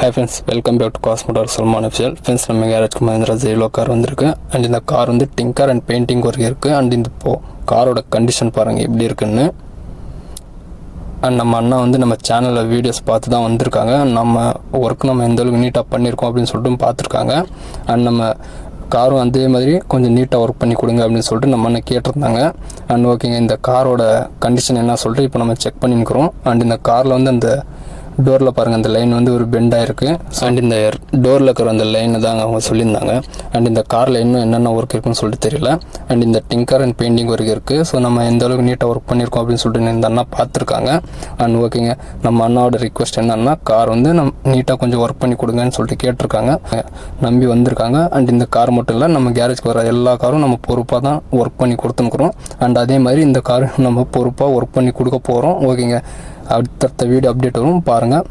Hi friends, welcome back to காஸ்மோட்டார் Salman official. Friends, நம்ம கேரேஜ்க்கு மஹிந்திரா ஜெயிலோ கார் வந்திருக்கு. அண்ட் இந்த கார் வந்து டிங்கர் அண்ட் பெயிண்டிங் ஒர்க் இருக்குது. அண்ட் இந்த காரோட கண்டிஷன் பாருங்கள் எப்படி இருக்குன்னு. அண்ட் நம்ம அண்ணா வந்து நம்ம சேனலில் வீடியோஸ் பார்த்து தான் வந்திருக்காங்க. நம்ம ஒர்க் நம்ம எந்த அளவுக்கு நீட்டாக பண்ணியிருக்கோம் அப்படின்னு சொல்லிட்டு பார்த்துருக்காங்க. அண்ட் நம்ம காரும் அதே மாதிரி கொஞ்சம் நீட்டாக ஒர்க் பண்ணி கொடுங்க அப்படின்னு சொல்லிட்டு நம்ம அண்ணன் கேட்டிருந்தாங்க. அண்ட் ஓகேங்க, இந்த காரோட கண்டிஷன் என்ன சொல்லிட்டு இப்போ நம்ம செக் பண்ணிக்கிறோம். அண்ட் இந்த காரில் வந்து அந்த டோரில் பாருங்கள், அந்த லைன் வந்து ஒரு பெண்டாக இருக்குது. அண்ட் இந்த டோரில் இருக்கிற அந்த லைனை தாங்க அவங்க சொல்லியிருந்தாங்க. அண்ட் இந்த காரில் இன்னும் என்னென்ன ஒர்க் இருக்குன்னு சொல்லிட்டு தெரியல. அண்ட் இந்த டிங்கர் அண்ட் பெயிண்டிங் ஒர்க் இருக்குது. ஸோ நம்ம எந்த அளவுக்கு நீட்டாக ஒர்க் பண்ணியிருக்கோம் அப்படின்னு சொல்லிட்டு இந்த அண்ணா பார்த்துருக்காங்க. அண்ட் ஓகேங்க, நம்ம அண்ணாவோட ரிக்வெஸ்ட் என்னன்னா கார் வந்து நீட்டாக கொஞ்சம் ஒர்க் பண்ணி கொடுங்கன்னு சொல்லிட்டு கேட்டிருக்காங்க. நம்பி வந்திருக்காங்க. அண்ட் இந்த கார் மட்டும் இல்லை, நம்ம கேரேஜ்க்கு வர எல்லா காரும் நம்ம பொறுப்பாக தான் ஒர்க் பண்ணி கொடுத்துனுக்குறோம். அண்ட் அதே மாதிரி இந்த கார் நம்ம பொறுப்பாக ஒர்க் பண்ணி கொடுக்க போகிறோம். ஓகேங்க, அடுத்தடுத்த வீடியோ அப்டேட் வரும் பாருங்கள்.